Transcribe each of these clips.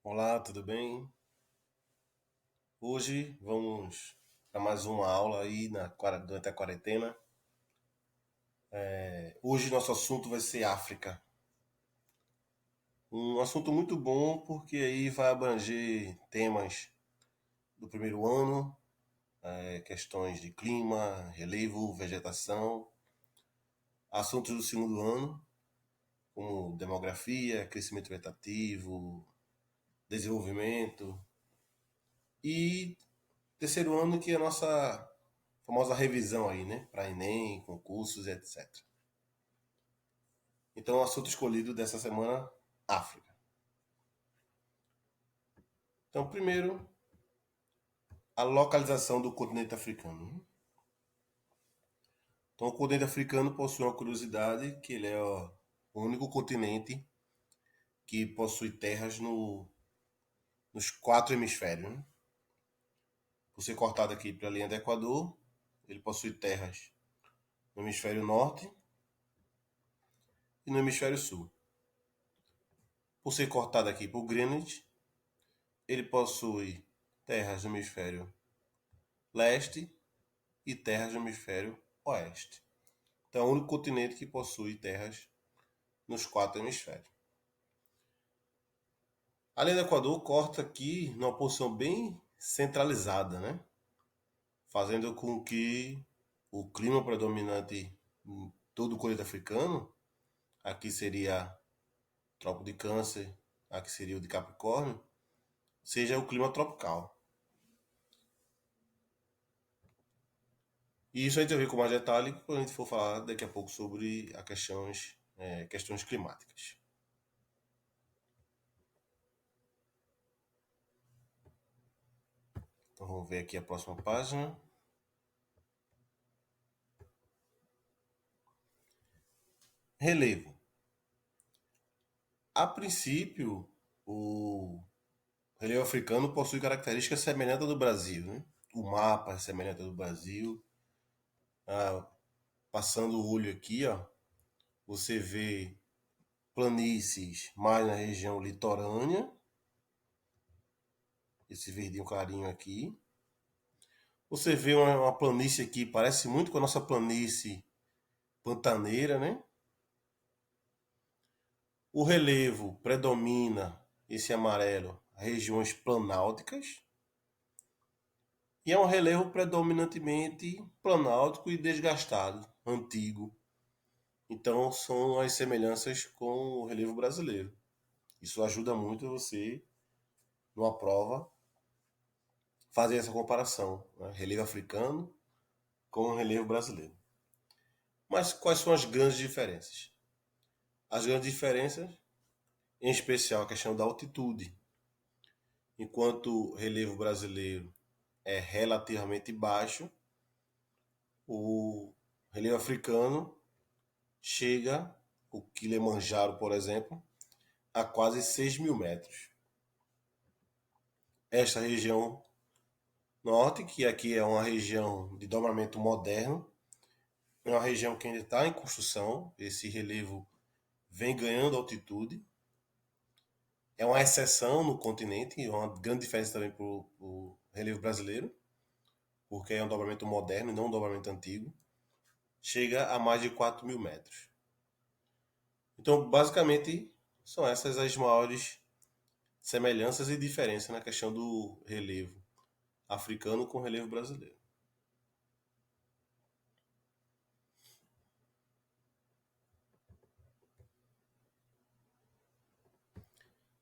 Olá, tudo bem? Hoje vamos para mais uma aula aí durante a quarentena. Hoje nosso assunto vai ser África. Um assunto muito bom porque aí vai abranger temas do primeiro ano, questões de clima, relevo, vegetação, assuntos do segundo ano, como demografia, crescimento vegetativo, desenvolvimento, e terceiro ano que é a nossa famosa revisão aí, né? Para Enem, concursos e etc. Então, o assunto escolhido dessa semana, África. Então, primeiro, a localização do continente africano. Então, o continente africano possui uma curiosidade que ele é o único continente que possui terras nos quatro hemisférios. Né? Por ser cortado aqui pela linha do Equador, ele possui terras no hemisfério norte e no hemisfério sul. Por ser cortado aqui por Greenwich, ele possui terras no hemisfério leste e terras no hemisfério oeste. Então, é o único continente que possui terras nos quatro hemisférios. A linha do Equador corta aqui numa posição bem centralizada, né? Fazendo com que o clima predominante em todo o continente africano, aqui seria Trópico de Câncer, aqui seria o de Capricórnio, seja o clima tropical. E isso a gente vai ver com mais detalhe quando a gente for falar daqui a pouco sobre as questões climáticas. Então vamos ver aqui a próxima página. Relevo. A princípio, o relevo africano possui características semelhantes ao do Brasil. Né? O mapa é semelhante ao do Brasil. Passando o olho aqui, ó, você vê planícies mais na região litorânea. Esse verdinho clarinho aqui. Você vê uma planície aqui, parece muito com a nossa planície pantaneira, né? O relevo predomina, esse amarelo, regiões planálticas. E é um relevo predominantemente planáltico e desgastado, antigo. Então são as semelhanças com o relevo brasileiro. Isso ajuda muito você, numa prova, fazer essa comparação, né? Relevo africano com o relevo brasileiro. Mas quais são as grandes diferenças? As grandes diferenças, em especial a questão da altitude. Enquanto o relevo brasileiro é relativamente baixo, o relevo africano chega, o Kilimanjaro, por exemplo, a quase 6.000 metros. Esta região norte, que aqui é uma região de dobramento moderno, é uma região que ainda está em construção, esse relevo vem ganhando altitude. É uma exceção no continente, é uma grande diferença também para o relevo brasileiro, porque é um dobramento moderno e não um dobramento antigo. Chega a mais de 4.000 metros. Então, basicamente, são essas as maiores semelhanças e diferenças na questão do relevo africano com o relevo brasileiro.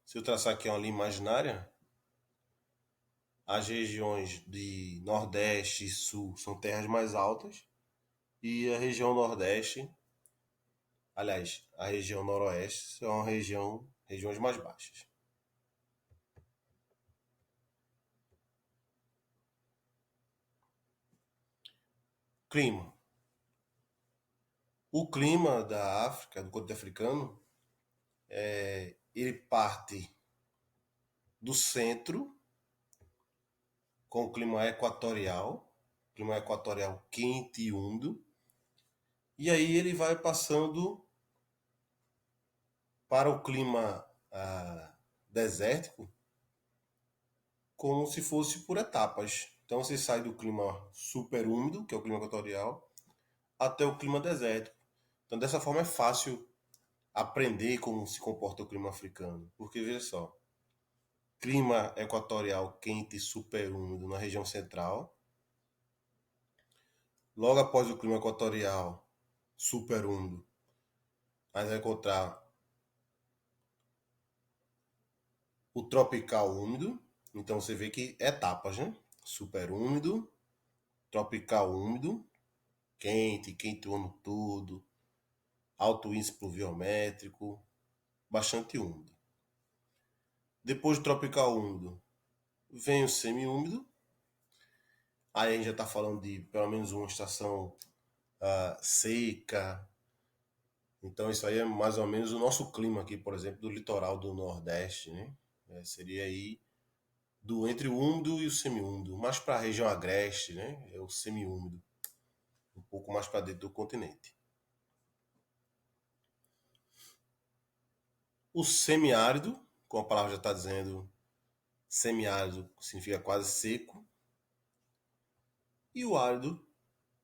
Se eu traçar aqui uma linha imaginária, as regiões de Nordeste e Sul são terras mais altas e a região Nordeste, aliás, a região Noroeste é uma regiões mais baixas. Clima. O clima da África, do continente africano, ele parte do centro com o clima equatorial quente e úmido, e aí ele vai passando para o clima desértico, como se fosse por etapas. Então você sai do clima super úmido, que é o clima equatorial, até o clima desértico. Então dessa forma é fácil aprender como se comporta o clima africano. Porque veja só, clima equatorial quente e super úmido na região central. Logo após o clima equatorial super úmido, a gente vai encontrar o tropical úmido. Então você vê que etapas, né? Super úmido, tropical úmido, quente, quente o ano todo, alto índice pluviométrico, bastante úmido. Depois do tropical úmido, vem o semi-úmido. Aí a gente já está falando de pelo menos uma estação seca. Então isso aí é mais ou menos o nosso clima aqui, por exemplo, do litoral do Nordeste, né? Seria aí do entre o úmido e o semi-úmido. Mais para a região agreste, né? É o semi-úmido. Um pouco mais para dentro do continente. O semiárido, como a palavra já está dizendo, semiárido significa quase seco. E o árido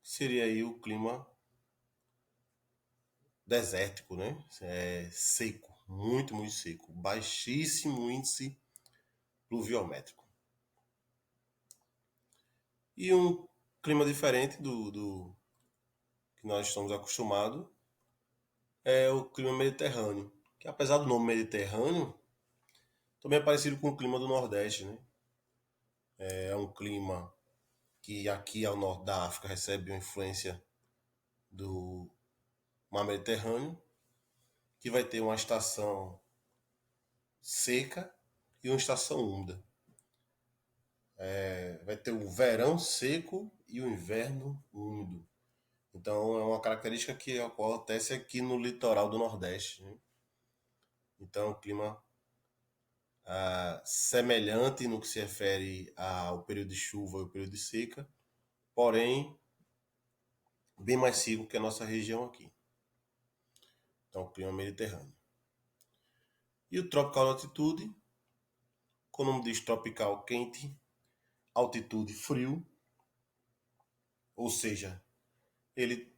seria aí o clima desértico, né? É seco, muito, muito seco. Baixíssimo índice pluviométrico. E um clima diferente do que nós estamos acostumados é o clima mediterrâneo. Que apesar do nome Mediterrâneo, também é parecido com o clima do Nordeste, né? É um clima que aqui ao norte da África recebe uma influência do mar Mediterrâneo, que vai ter uma estação seca e uma estação úmida. Vai ter o verão seco e o inverno úmido. Então é uma característica que acontece aqui no litoral do Nordeste, né? Então é um clima semelhante no que se refere ao período de chuva e ao período de seca, porém bem mais seco que a nossa região aqui. Então o clima mediterrâneo. E o tropical altitude, como o nome diz, tropical quente, altitude frio, ou seja, ele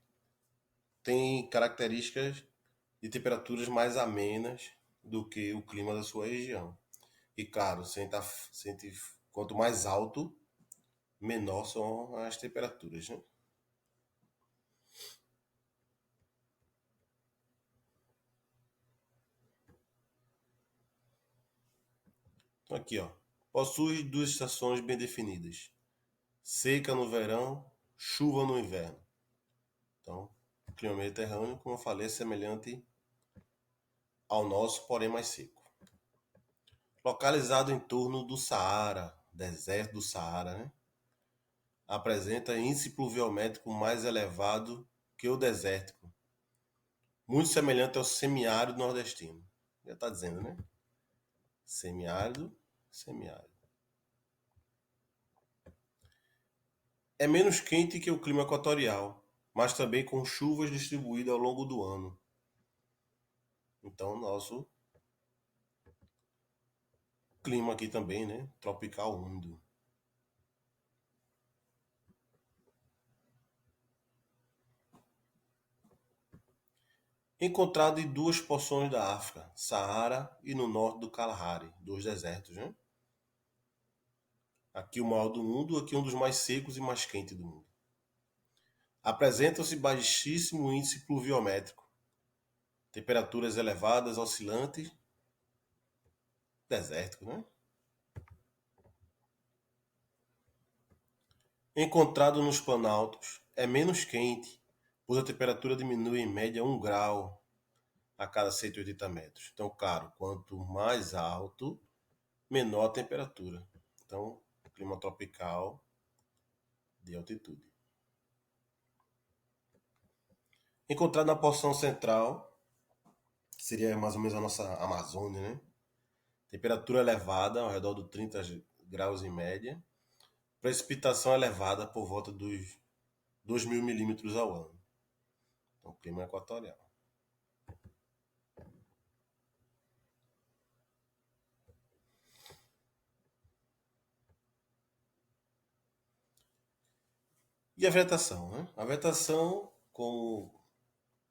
tem características de temperaturas mais amenas do que o clima da sua região. E claro, quanto mais alto, menor são as temperaturas, né? Então aqui, ó, possui duas estações bem definidas: seca no verão, chuva no inverno. Então, o clima mediterrâneo, como eu falei, é semelhante ao nosso, porém mais seco. Localizado em torno do Saara, deserto do Saara, né? Apresenta índice pluviométrico mais elevado que o desértico, muito semelhante ao semiárido nordestino. Já está dizendo, né? Semiárido, semiárido. É menos quente que o clima equatorial, mas também com chuvas distribuídas ao longo do ano. Então, nosso clima aqui também, né? Tropical úmido. Encontrado em duas porções da África, Saara e no norte do Kalahari, dois desertos, né? Aqui o maior do mundo, aqui um dos mais secos e mais quentes do mundo. Apresentam-se baixíssimo índice pluviométrico, temperaturas elevadas, oscilantes, desértico, né? Encontrado nos planaltos, é menos quente, pois a temperatura diminui em média 1 grau a cada 180 metros. Então, claro, quanto mais alto, menor a temperatura. Então, clima tropical de altitude. Encontrado na porção central, que seria mais ou menos a nossa Amazônia, né? Temperatura elevada, ao redor dos 30 graus em média. Precipitação elevada, por volta dos 2.000 milímetros ao ano. Então, clima equatorial. E a vegetação, né? A vegetação, como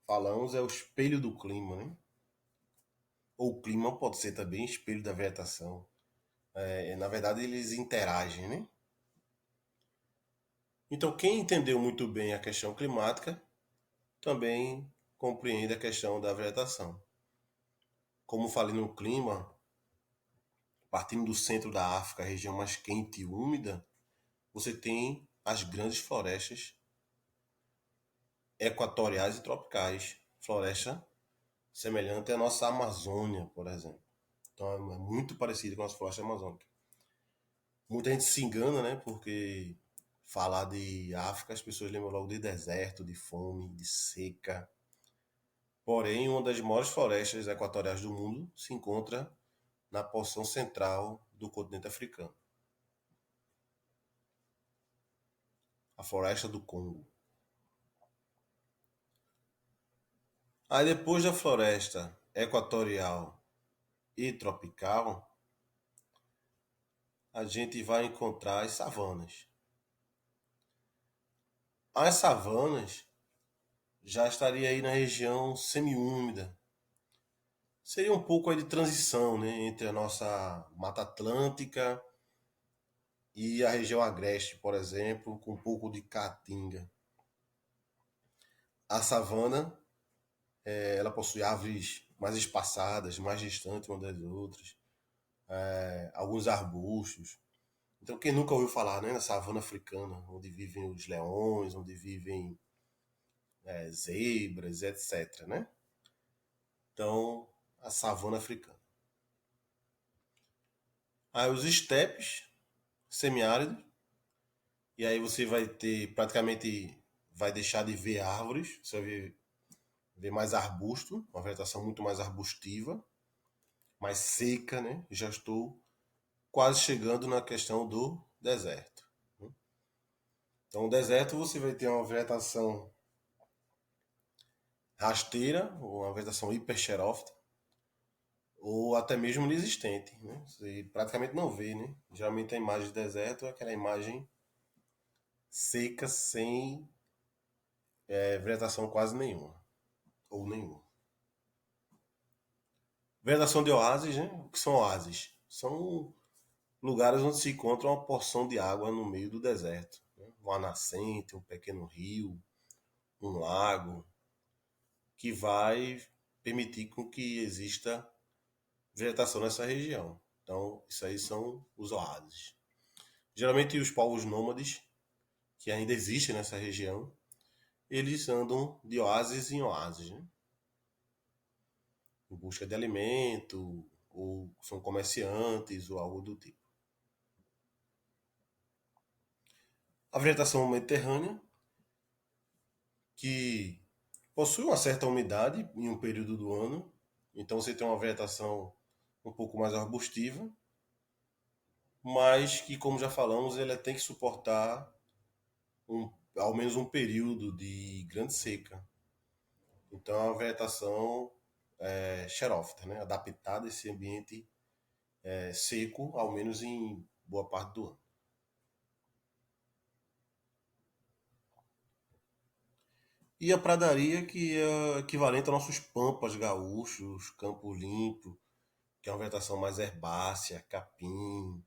falamos, é o espelho do clima, né? Ou o clima pode ser também espelho da vegetação. Na verdade, eles interagem, né? Então, quem entendeu muito bem a questão climática também compreende a questão da vegetação. Como falei no clima, partindo do centro da África, a região mais quente e úmida, você tem as grandes florestas equatoriais e tropicais. Floresta semelhante à nossa Amazônia, por exemplo. Então é muito parecido com as florestas amazônicas. Muita gente se engana, né? Porque falar de África, as pessoas lembram logo de deserto, de fome, de seca. Porém, uma das maiores florestas equatoriais do mundo se encontra na porção central do continente africano, a floresta do Congo. Aí depois da floresta equatorial e tropical, a gente vai encontrar as savanas. As savanas já estaria aí na região semiúmida. Seria um pouco aí de transição, né, entre a nossa Mata Atlântica e a região agreste, por exemplo, com um pouco de caatinga. A savana, ela possui árvores mais espaçadas, mais distantes umas das outras, alguns arbustos. Então, quem nunca ouviu falar, né, na savana africana, onde vivem os leões, onde vivem zebras, etc, né? Então, a savana africana. Aí os estepes, semiáridos, e aí você vai ter praticamente, vai deixar de ver árvores, você vai ver mais arbusto, uma vegetação muito mais arbustiva, mais seca, né? Já estou quase chegando na questão do deserto. Então, o deserto você vai ter uma vegetação rasteira, ou uma vegetação hiperxerófita, ou até mesmo inexistente, né? Você praticamente não vê, né? Geralmente a imagem de deserto é aquela imagem seca, sem vegetação quase nenhuma, ou nenhuma. Vegetação de oásis, né? O que são oásis? São lugares onde se encontra uma porção de água no meio do deserto, né? Uma nascente, um pequeno rio, um lago, que vai permitir com que exista vegetação nessa região. Então, isso aí são os oásis. Geralmente os povos nômades, que ainda existem nessa região, eles andam de oásis em oásis, né? Em busca de alimento, ou são comerciantes, ou algo do tipo. A vegetação mediterrânea, que possui uma certa umidade em um período do ano, então você tem uma vegetação um pouco mais arbustiva, mas que, como já falamos, ela tem que suportar ao menos um período de grande seca. Então é uma vegetação xerófita, né? Adaptada a esse ambiente seco, ao menos em boa parte do ano. E a pradaria, que é equivalente aos nossos pampas gaúchos, Campo Limpo, que é uma vegetação mais herbácea, capim,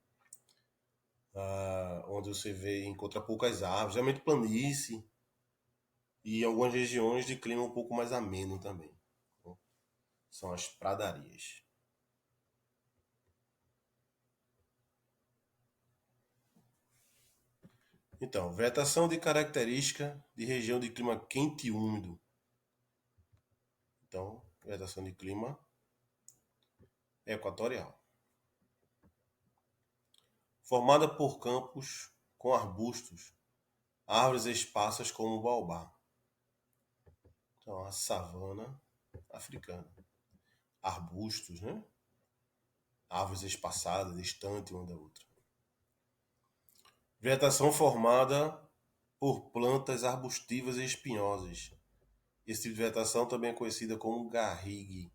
onde você encontra poucas árvores, geralmente planície, e algumas regiões de clima um pouco mais ameno também. Então, são as pradarias. Então, vegetação de característica de região de clima quente e úmido. Então, vegetação de clima equatorial. Formada por campos com arbustos, árvores esparsas como o baobá. Então, a savana africana. Arbustos, né? Árvores espaçadas, distantes uma da outra. Vegetação formada por plantas arbustivas e espinhosas. Esse tipo de vegetação também é conhecida como garrigue.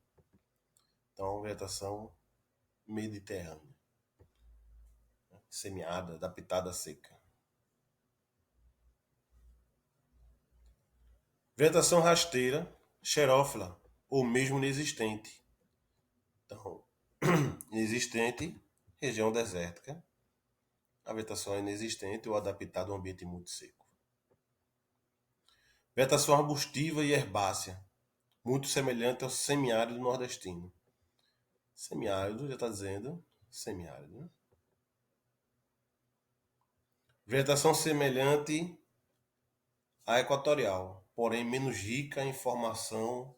Então, vegetação mediterrânea, semiárida, adaptada à seca. Vegetação rasteira, xerófila, ou mesmo inexistente. Então, inexistente, região desértica. A vegetação é inexistente ou adaptada a um ambiente muito seco. Vegetação arbustiva e herbácea, muito semelhante ao semiárido nordestino. Semiárido, já está dizendo, semiárido. Né? Vegetação semelhante à equatorial, porém menos rica em formação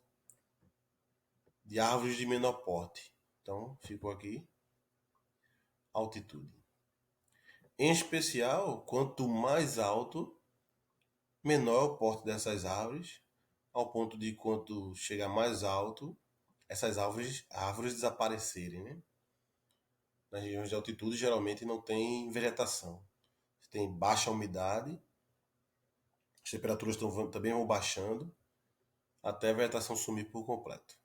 de árvores de menor porte. Então, ficou aqui, altitude. Em especial, quanto mais alto, menor é o porte dessas árvores, ao ponto de quanto chega mais alto, essas árvores desaparecerem. Né? Nas regiões de altitude, geralmente não tem vegetação. Tem baixa umidade, as temperaturas também vão baixando, até a vegetação sumir por completo.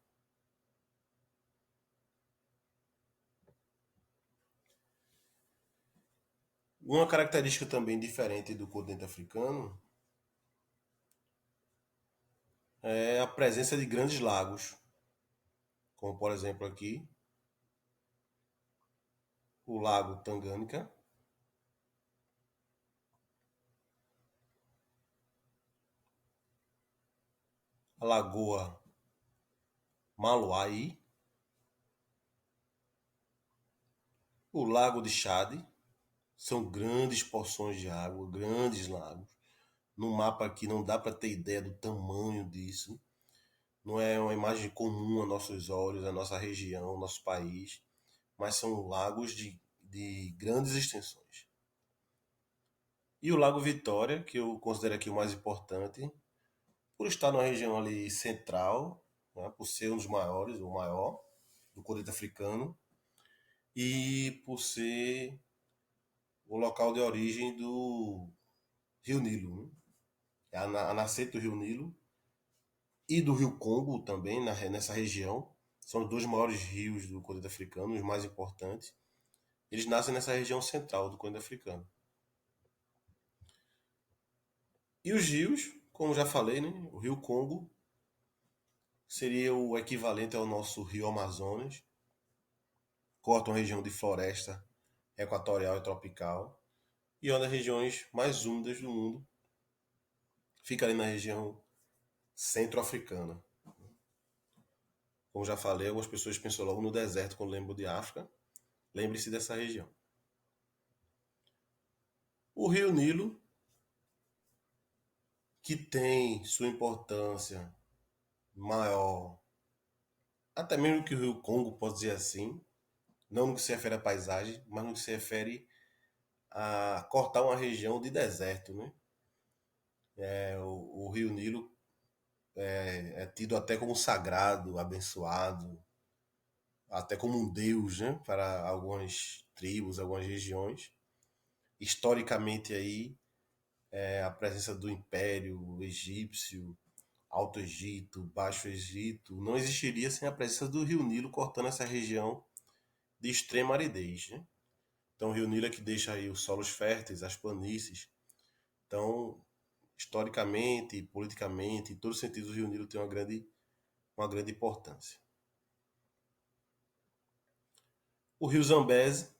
Uma característica também diferente do continente africano é a presença de grandes lagos, como por exemplo aqui o Lago Tanganyika, a Lagoa Maluaí, o Lago de Chade. São grandes porções de água, grandes lagos. No mapa aqui não dá para ter ideia do tamanho disso. Não é uma imagem comum a nossos olhos, a nossa região, nosso país, mas são lagos de grandes extensões. E o Lago Vitória, que eu considero aqui o mais importante, por estar numa região ali central, né, por ser um dos maiores, o maior do continente africano, e por ser o local de origem do Rio Nilo, né? É a nascente do Rio Nilo e do Rio Congo também, nessa região. São os dois maiores rios do continente africano, os mais importantes. Eles nascem nessa região central do continente africano. E os rios, como já falei, né? O Rio Congo seria o equivalente ao nosso Rio Amazonas, corta uma região de floresta equatorial e tropical, e é uma das regiões mais úmidas do mundo. Fica ali na região centro-africana. Como já falei, algumas pessoas pensam logo no deserto quando lembram de África. Lembre-se dessa região. O Rio Nilo, que tem sua importância maior, até mesmo que o Rio Congo, pode dizer assim, não no que se refere à paisagem, mas no que se refere a cortar uma região de deserto. Né? O Rio Nilo é tido até como sagrado, abençoado, até como um deus, né? Para algumas tribos, algumas regiões. Historicamente aí, a presença do Império Egípcio, Alto Egito, Baixo Egito, não existiria sem a presença do Rio Nilo cortando essa região de extrema aridez. Né? Então o Rio Nilo é que deixa aí os solos férteis, as planícies. Então, historicamente, politicamente, em todos os sentidos, o Rio Nilo tem uma grande importância. O Rio Zambeze,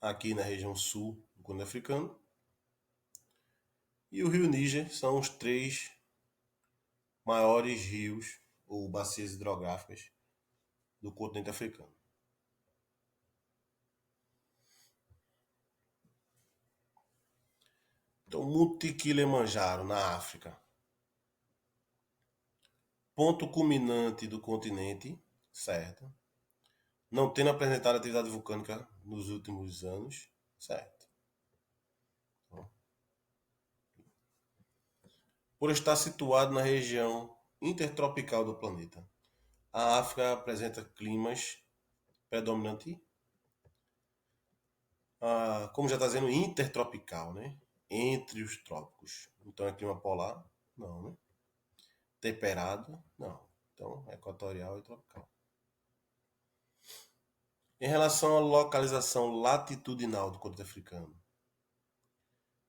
aqui na região sul do continente africano, e o Rio Níger são os três maiores rios ou bacias hidrográficas do continente africano. Então, Monte Kilimanjaro, na África, ponto culminante do continente, certo? Não tendo apresentado atividade vulcânica nos últimos anos, certo? Por estar situado na região intertropical do planeta, a África apresenta climas predominantes, como já está dizendo, intertropical, né? Entre os trópicos. Então é clima polar? Não, né? Temperado? Não. Então, equatorial e tropical. Em relação à localização latitudinal do continente africano,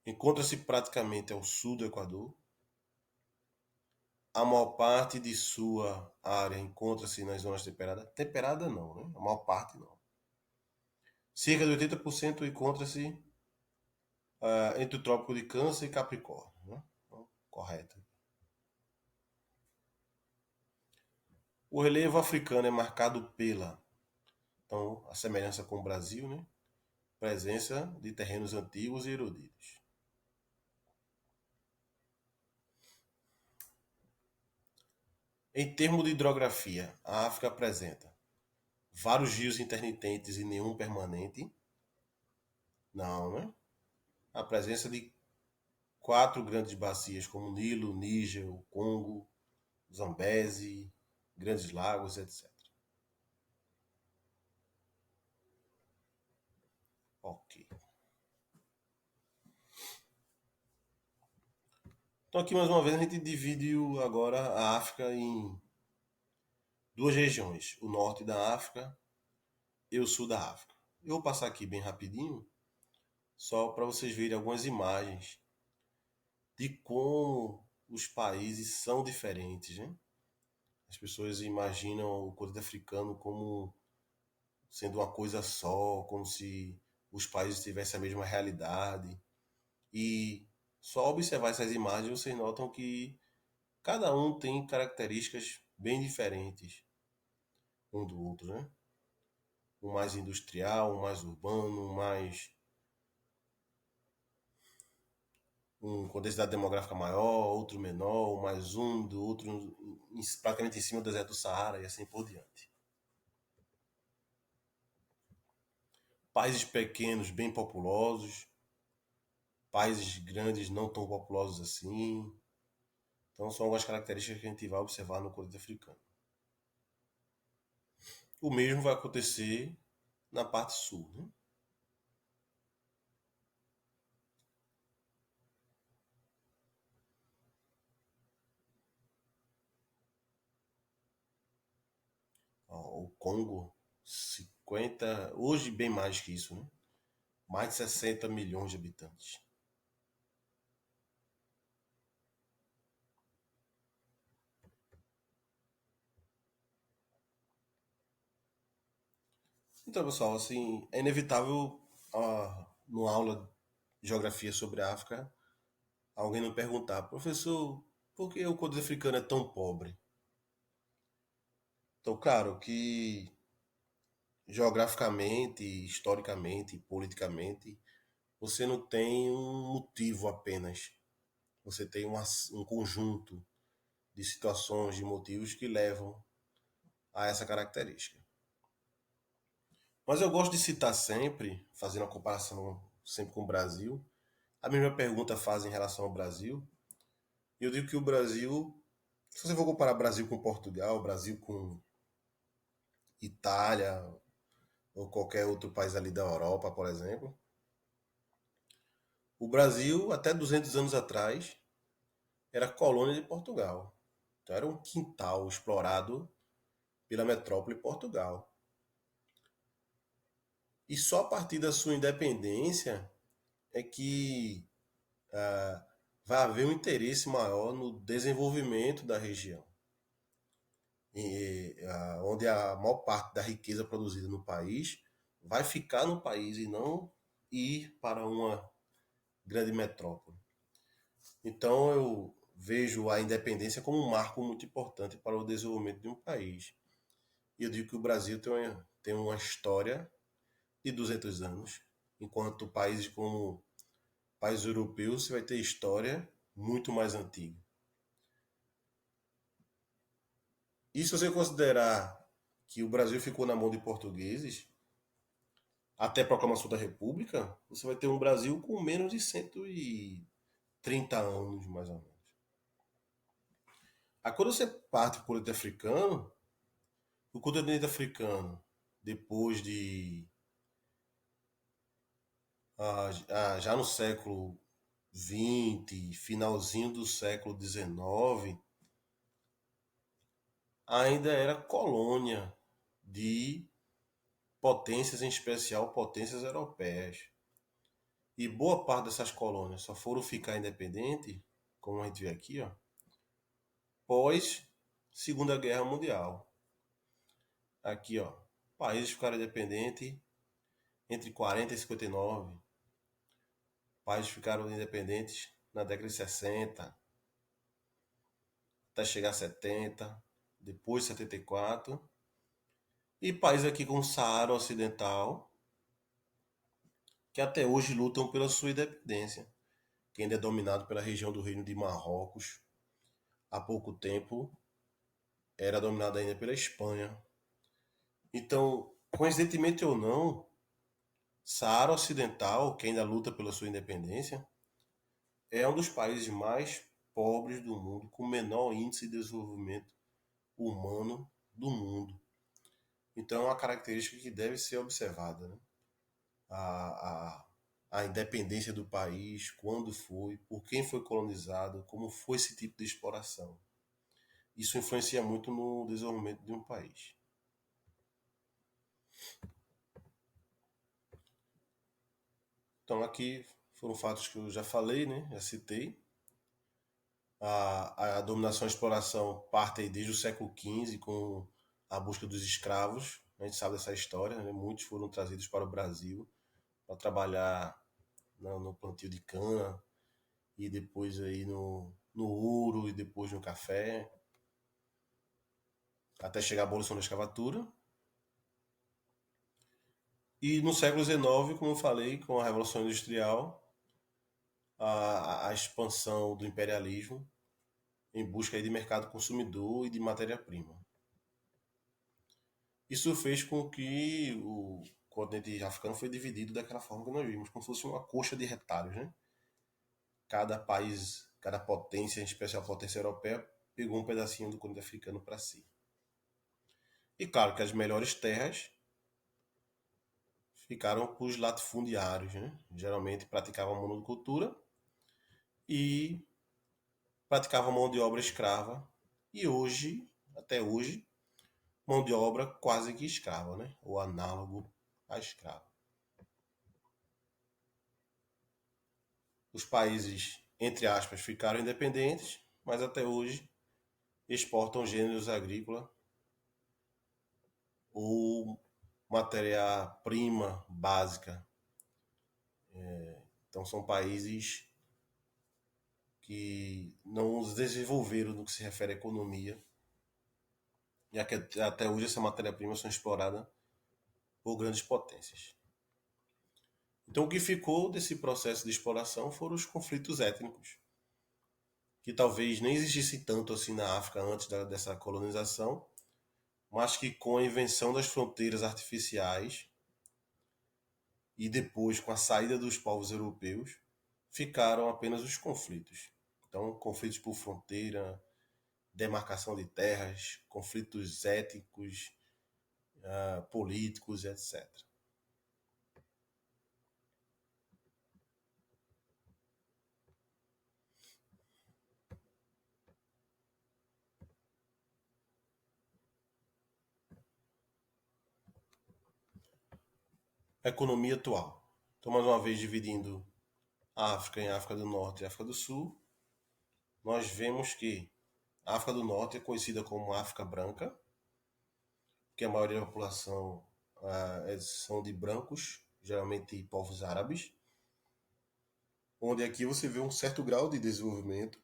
Encontra-se praticamente ao sul do Equador. A maior parte de sua área encontra-se nas zonas temperadas. Temperada não, né? A maior parte não. Cerca de 80% encontra-se entre o Trópico de Câncer e Capricórnio. Né? Então, correto. O relevo africano é marcado pela, então, a semelhança com o Brasil, né? Presença de terrenos antigos e erodidos. Em termos de hidrografia, a África apresenta vários rios intermitentes e nenhum permanente. Não, né? A presença de 4 grandes bacias como Nilo, Níger, o Congo, Zambeze, Grandes Lagos, etc. Ok. Então aqui mais uma vez a gente divide agora a África em duas regiões, o norte da África e o sul da África. Eu vou passar aqui bem rapidinho, só para vocês verem algumas imagens de como os países são diferentes, né? As pessoas imaginam o continente africano como sendo uma coisa só, como se os países tivessem a mesma realidade. E só observar essas imagens vocês notam que cada um tem características bem diferentes um do outro, né? Um mais industrial, um mais urbano, um mais um com densidade demográfica maior, outro menor, um mais úmido, outro praticamente em cima do deserto do Saara e assim por diante. Países pequenos bem populosos, países grandes não tão populosos assim. Então são algumas características que a gente vai observar no continente africano. O mesmo vai acontecer na parte sul, né? Ó, o Congo, 50, hoje bem mais que isso, né? Mais de 60 milhões de habitantes. Então, pessoal, assim, é inevitável, numa aula de geografia sobre a África, alguém me perguntar, professor, por que o continente africano é tão pobre? Então, claro que geograficamente, historicamente, politicamente, você não tem um motivo apenas. Você tem um conjunto de situações, de motivos que levam a essa característica. Mas eu gosto de citar sempre, fazendo a comparação sempre com o Brasil, a mesma pergunta faz em relação ao Brasil, e eu digo que o Brasil, se você for comparar Brasil com Portugal, Brasil com Itália, ou qualquer outro país ali da Europa, por exemplo, o Brasil, até 200 anos atrás, era colônia de Portugal. Então era um quintal explorado pela metrópole Portugal. E só a partir da sua independência é que vai haver um interesse maior no desenvolvimento da região, onde a maior parte da riqueza produzida no país vai ficar no país e não ir para uma grande metrópole. Então eu vejo a independência como um marco muito importante para o desenvolvimento de um país. E eu digo que o Brasil tem uma história de 200 anos, enquanto países como países europeus você vai ter história muito mais antiga. E se você considerar que o Brasil ficou na mão de portugueses até a proclamação da República, você vai ter um Brasil com menos de 130 anos, mais ou menos. Aí quando você parte para o continente africano, o continente africano, depois de já no século XX, finalzinho do século XIX, ainda era colônia de potências, em especial potências europeias. E boa parte dessas colônias só foram ficar independentes, como a gente vê aqui, ó, pós Segunda Guerra Mundial. Aqui, ó, países ficaram independentes entre 40 e 59. Países ficaram independentes na década de 60, até chegar a 70, depois 74. E países aqui como o Saara Ocidental, que até hoje lutam pela sua independência, que ainda é dominado pela região do Reino de Marrocos. Há pouco tempo era dominado ainda pela Espanha. Então, coincidentemente ou não, Saara Ocidental, que ainda luta pela sua independência, é um dos países mais pobres do mundo, com menor índice de desenvolvimento humano do mundo. Então, é uma característica que deve ser observada, né? A, a independência do país, quando foi, por quem foi colonizado, como foi esse tipo de exploração. Isso influencia muito no desenvolvimento de um país. Então, aqui foram fatos que eu já falei, né? Já citei. A dominação e a exploração parte desde o século XV com a busca dos escravos. A gente sabe dessa história, né? Muitos foram trazidos para o Brasil para trabalhar no plantio de cana e depois aí no ouro e depois no café, até chegar à abolição da escravatura. E no século XIX, como eu falei, com a Revolução Industrial, a expansão do imperialismo em busca aí de mercado consumidor e de matéria-prima. Isso fez com que o continente africano foi dividido daquela forma que nós vimos, como se fosse uma coxa de retalhos, né? Cada país, cada potência, em especial a potência europeia, pegou um pedacinho do continente africano para si. E claro que as melhores terras ficaram para os latifundiários, né? Geralmente praticavam monocultura e praticavam mão de obra escrava. E hoje, até hoje, mão de obra quase que escrava, né? Ou análogo a escravo. Os países, entre aspas, ficaram independentes, mas até hoje exportam gêneros agrícolas ou matéria-prima básica. Então são países que não se desenvolveram no que se refere à economia, já que até hoje essa matéria-prima são exploradas por grandes potências. Então o que ficou desse processo de exploração foram os conflitos étnicos, que talvez nem existissem tanto assim na África antes dessa colonização, mas que com a invenção das fronteiras artificiais e depois com a saída dos povos europeus, ficaram apenas os conflitos. Então, conflitos por fronteira, demarcação de terras, conflitos étnicos, políticos, etc. A economia atual. Então, mais uma vez, dividindo a África em África do Norte e África do Sul, nós vemos que a África do Norte é conhecida como África Branca, que a maioria da população são de brancos, geralmente povos árabes, onde aqui você vê um certo grau de desenvolvimento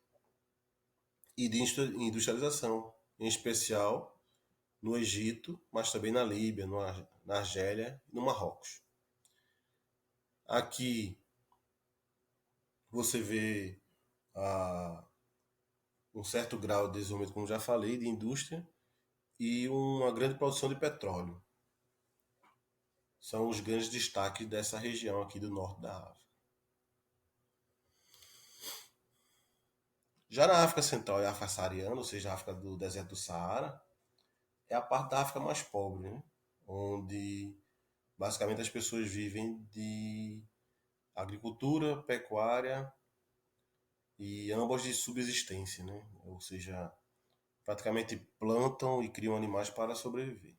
e de industrialização, em especial no Egito, mas também na Líbia, na Argélia e no Marrocos. Aqui você vê um certo grau de desenvolvimento, como já falei, de indústria e uma grande produção de petróleo. São os grandes destaques dessa região aqui do norte da África. Já na África Central e África Saariana, ou seja, a África do deserto do Saara, é a parte da África mais pobre, né? Onde basicamente as pessoas vivem de agricultura, pecuária e ambas de subsistência, né? Ou seja, praticamente plantam e criam animais para sobreviver.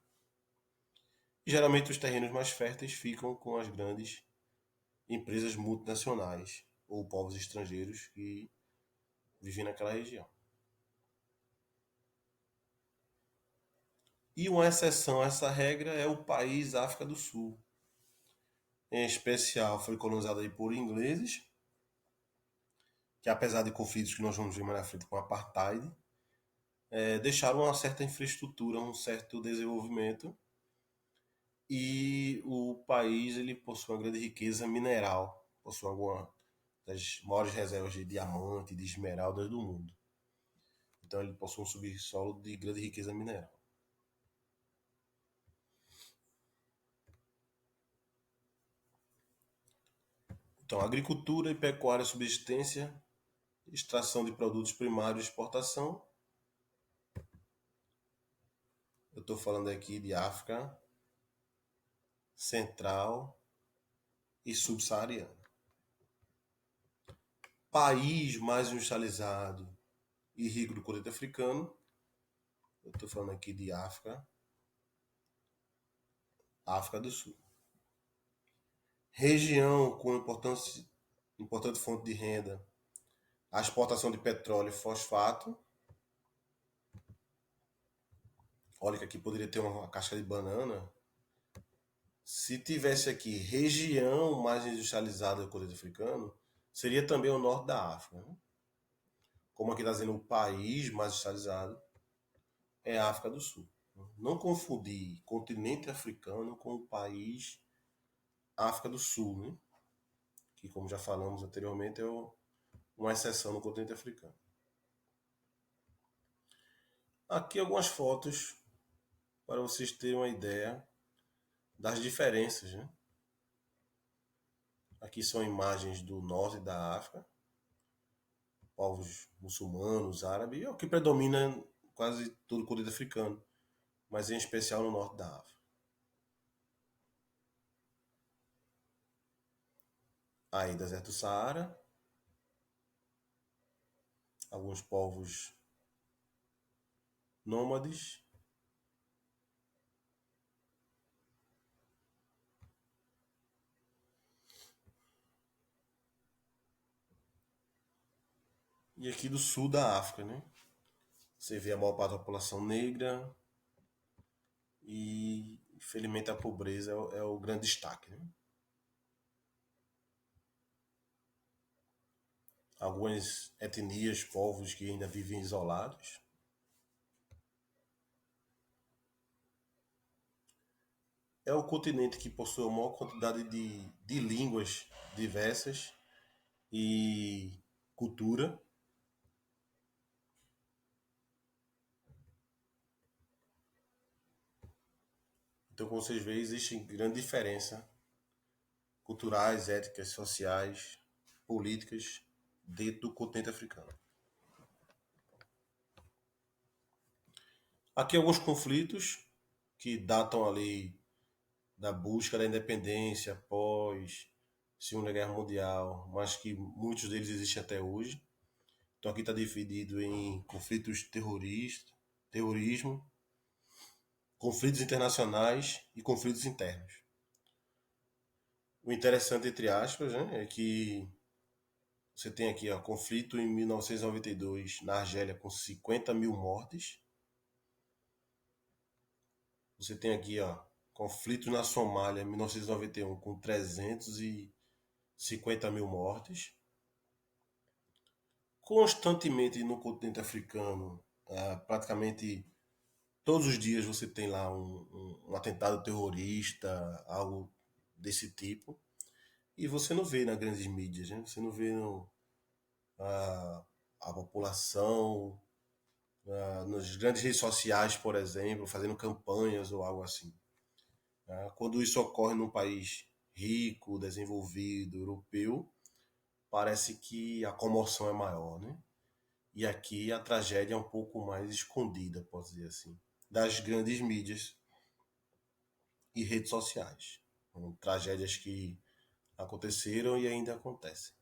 E geralmente os terrenos mais férteis ficam com as grandes empresas multinacionais ou povos estrangeiros que vivem naquela região. E uma exceção a essa regra é o país África do Sul. Em especial, foi colonizado aí por ingleses, que apesar de conflitos que nós vamos ver mais na frente com o apartheid, deixaram uma certa infraestrutura, um certo desenvolvimento, e o país ele possui uma grande riqueza mineral, possui alguma das maiores reservas de diamante e de esmeraldas do mundo. Então ele possui um subsolo de grande riqueza mineral. Então, agricultura e pecuária, subsistência, extração de produtos primários e exportação. Eu estou falando aqui de África Central e Subsaariana. País mais industrializado e rico do continente africano. Eu estou falando aqui de África do Sul. Região com importante fonte de renda, a exportação de petróleo e fosfato. Olha que aqui poderia ter uma casca de banana. Se tivesse aqui região mais industrializada do continente africano, seria também o norte da África. Né? Como aqui está dizendo o país mais industrializado, é a África do Sul. Não confundir continente africano com o país África do Sul, né? Que, como já falamos anteriormente, uma exceção no continente africano. Aqui algumas fotos para vocês terem uma ideia das diferenças. Né? Aqui são imagens do norte da África, povos muçulmanos, árabes, é o que predomina quase todo o continente africano, mas em especial no norte da África. Aí, deserto do Saara, alguns povos nômades. E aqui do sul da África, né? Você vê a maior parte da população negra e, infelizmente, a pobreza é o grande destaque, né? Algumas etnias, povos que ainda vivem isolados. É o continente que possui a maior quantidade de línguas diversas e cultura. Então, como vocês veem, existe grande diferença culturais, éticas, sociais, políticas dentro do continente africano. Aqui alguns conflitos que datam ali da busca da independência após Segunda Guerra Mundial, mas que muitos deles existem até hoje. Então aqui está dividido em conflitos terroristas, terrorismo, conflitos internacionais e conflitos internos. O interessante, entre aspas, né, é que você tem aqui ó, conflito em 1992 na Argélia com 50 mil mortes. Você tem aqui ó, conflito na Somália em 1991 com 350 mil mortes. Constantemente no continente africano, praticamente todos os dias você tem lá um atentado terrorista, algo desse tipo. E você não vê nas grandes mídias, né? Você não vê a população, nas grandes redes sociais, por exemplo, fazendo campanhas ou algo assim. Quando isso ocorre num país rico, desenvolvido, europeu, parece que a comoção é maior, né? E aqui a tragédia é um pouco mais escondida, posso dizer assim, das grandes mídias e redes sociais. São tragédias que aconteceram e ainda acontecem.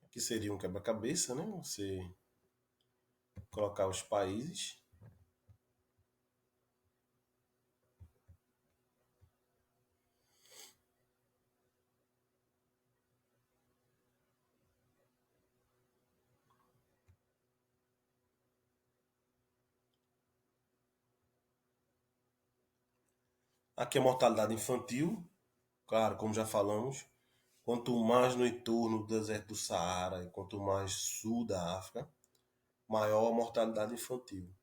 Aqui seria um quebra-cabeça, né? Você colocar os países. Aqui a mortalidade infantil, claro, como já falamos, quanto mais no entorno do deserto do Saara e quanto mais sul da África, maior a mortalidade infantil.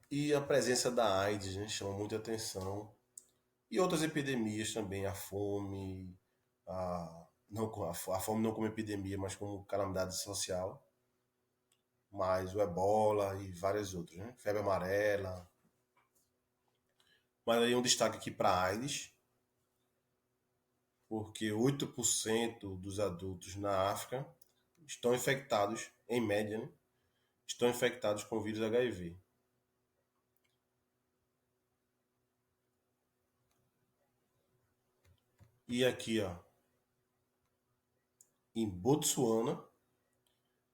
E a presença da AIDS, né, chama muita atenção. E outras epidemias também, a fome, não, a fome não como epidemia, mas como calamidade social, mas o ebola e várias outras, né? Febre amarela. Mas aí um destaque aqui para a AIDS, porque 8% dos adultos na África estão infectados, em média, né? Estão infectados com o vírus HIV. E aqui, ó, em Botsuana,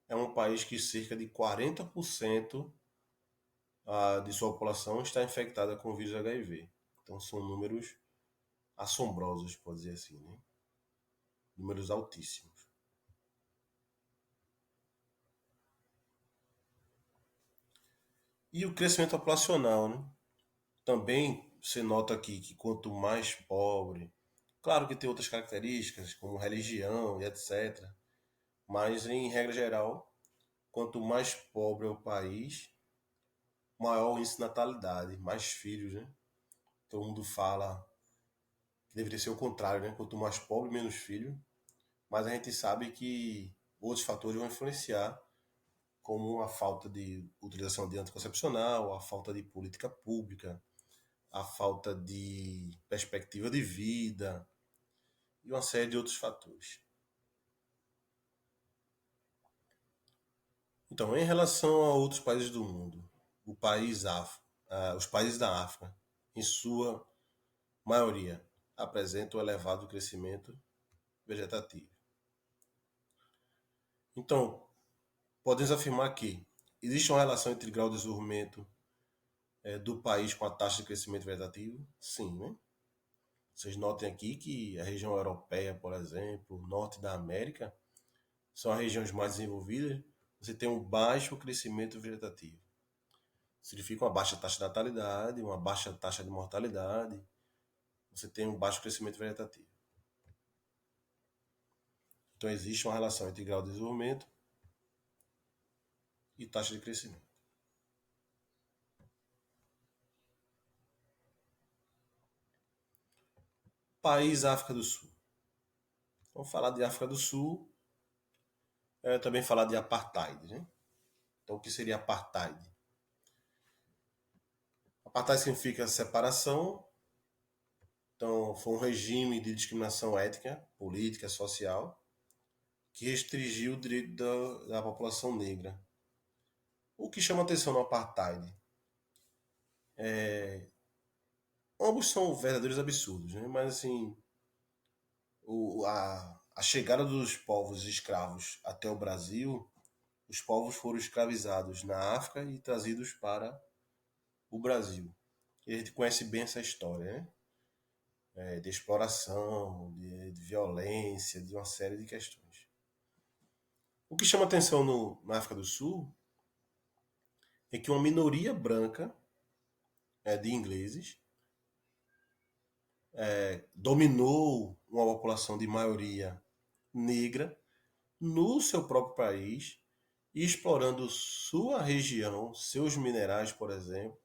é um país que cerca de 40% de sua população está infectada com o vírus HIV. Então são números assombrosos, pode dizer assim, né? Números altíssimos. E o crescimento populacional, né? Também se nota aqui que quanto mais pobre, claro que tem outras características, como religião e etc. Mas em regra geral, quanto mais pobre é o país, maior o índice de natalidade, mais filhos, né? Todo mundo fala que deveria ser o contrário, né? Quanto mais pobre, menos filho. Mas a gente sabe que outros fatores vão influenciar, como a falta de utilização de anticoncepcional, a falta de política pública, a falta de perspectiva de vida e uma série de outros fatores. Então, em relação a outros países do mundo, os países da África, em sua maioria, apresentam um elevado crescimento vegetativo. Então, podemos afirmar que existe uma relação entre grau de desenvolvimento do país com a taxa de crescimento vegetativo? Sim, né? Vocês notem aqui que a região europeia, por exemplo, o norte da América, são as regiões mais desenvolvidas. Você tem um baixo crescimento vegetativo. Significa uma baixa taxa de natalidade, uma baixa taxa de mortalidade. Você tem um baixo crescimento vegetativo. Então existe uma relação entre grau de desenvolvimento e taxa de crescimento. País África do Sul. Vamos falar de África do Sul, também falar de apartheid, né? Então o que seria apartheid? Apartheid significa separação. Então foi um regime de discriminação étnica, política, social, que restringiu o direito da população negra. O que chama atenção no apartheid? Ambos são verdadeiros absurdos, né? Mas assim, a chegada dos povos escravos até o Brasil, os povos foram escravizados na África e trazidos para o Brasil. E a gente conhece bem essa história, né? De exploração, de violência, de uma série de questões. O que chama atenção na África do Sul é que uma minoria branca de ingleses dominou uma população de maioria negra no seu próprio país, explorando sua região, seus minerais, por exemplo,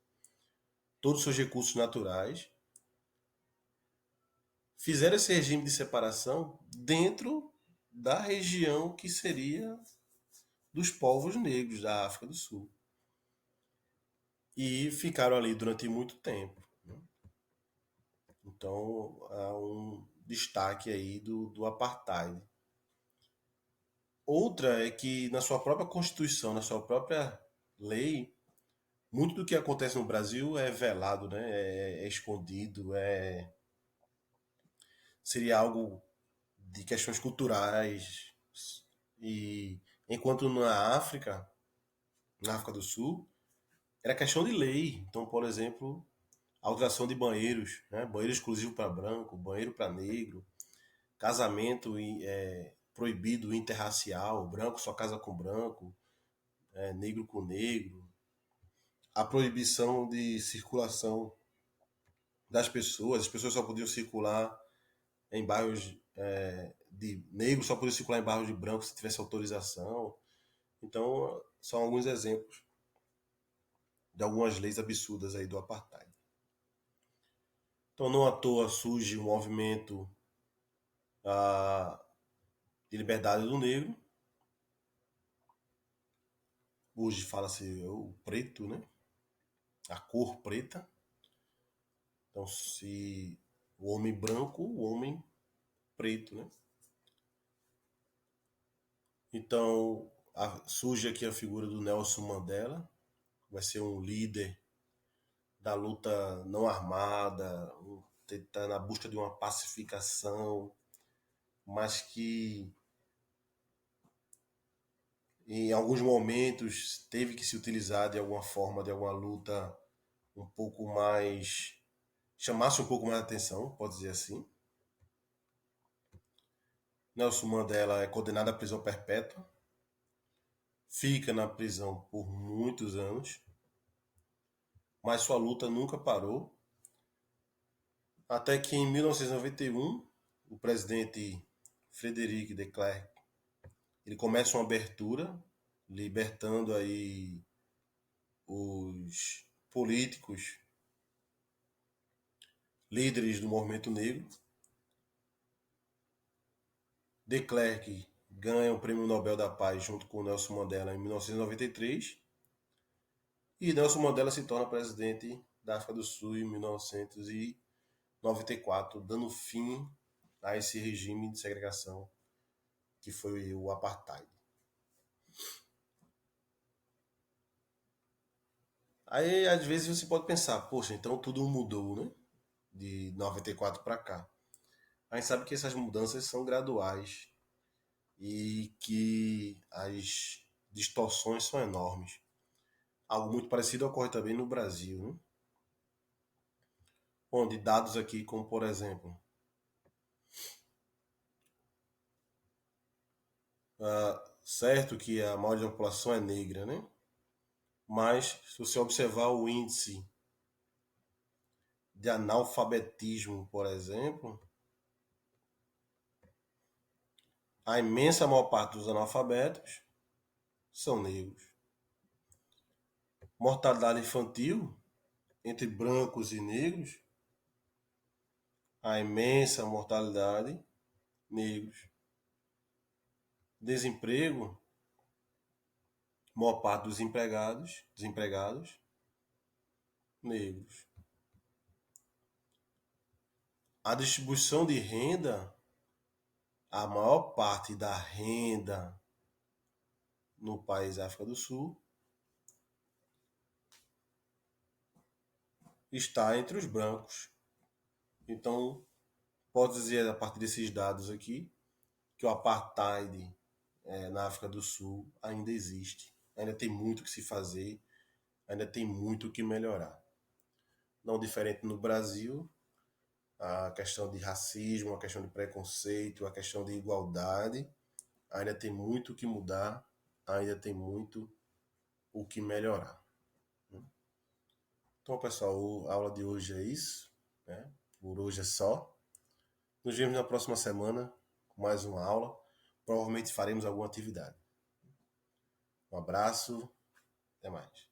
todos os seus recursos naturais, fizeram esse regime de separação dentro da região que seria dos povos negros da África do Sul. E ficaram ali durante muito tempo. Então, há um destaque aí do apartheid. Outra é que na sua própria Constituição, na sua própria lei, muito do que acontece no Brasil é velado, né? É escondido, seria algo de questões culturais, E enquanto na África do Sul, era questão de lei. Então, por exemplo, a utilização de banheiros, né? Banheiro exclusivo para branco, banheiro para negro, casamento proibido interracial, branco só casa com branco, negro com negro, a proibição de circulação das pessoas, as pessoas só podiam circular em bairros de negros, só podiam circular em bairros de branco se tivesse autorização. Então, são alguns exemplos de algumas leis absurdas aí do apartheid. Então, não à toa surge o movimento de liberdade do negro. Hoje fala-se o preto, né? A cor preta. Então, se o homem branco, o homem preto, né? Então, surge aqui a figura do Nelson Mandela, vai ser um líder da luta não armada, tá na busca de uma pacificação, mas que em alguns momentos teve que se utilizar de alguma forma, de alguma luta um pouco mais, chamasse um pouco mais a atenção, pode dizer assim. Nelson Mandela é condenado à prisão perpétua, fica na prisão por muitos anos, mas sua luta nunca parou, até que em 1991 o presidente Frederic de Klerk ele começa uma abertura libertando aí os políticos líderes do movimento negro. De Klerk ganha o Prêmio Nobel da Paz junto com Nelson Mandela em 1993 e Nelson Mandela se torna presidente da África do Sul em 1994, dando fim a esse regime de segregação que foi o apartheid. Aí às vezes você pode pensar, poxa, então tudo mudou, né? De 94 para cá. A gente sabe que essas mudanças são graduais e que as distorções são enormes. Algo muito parecido ocorre também no Brasil, né? Onde dados aqui, como por exemplo, certo que a maioria da população é negra, né? Mas se você observar o índice de analfabetismo, por exemplo, a imensa maior parte dos analfabetos são negros. Mortalidade infantil entre brancos e negros, a imensa mortalidade negros. Desemprego, maior parte dos desempregados negros. A distribuição de renda, a maior parte da renda no país África do Sul está entre os brancos. Então, pode dizer a partir desses dados aqui que o apartheid na África do Sul ainda existe. Ainda tem muito que se fazer, ainda tem muito que melhorar. Não diferente no Brasil, a questão de racismo, a questão de preconceito, a questão de igualdade, ainda tem muito o que mudar, ainda tem muito o que melhorar. Então, pessoal, a aula de hoje é isso, né? Por hoje é só. Nos vemos na próxima semana com mais uma aula. Provavelmente faremos alguma atividade. Um abraço, até mais.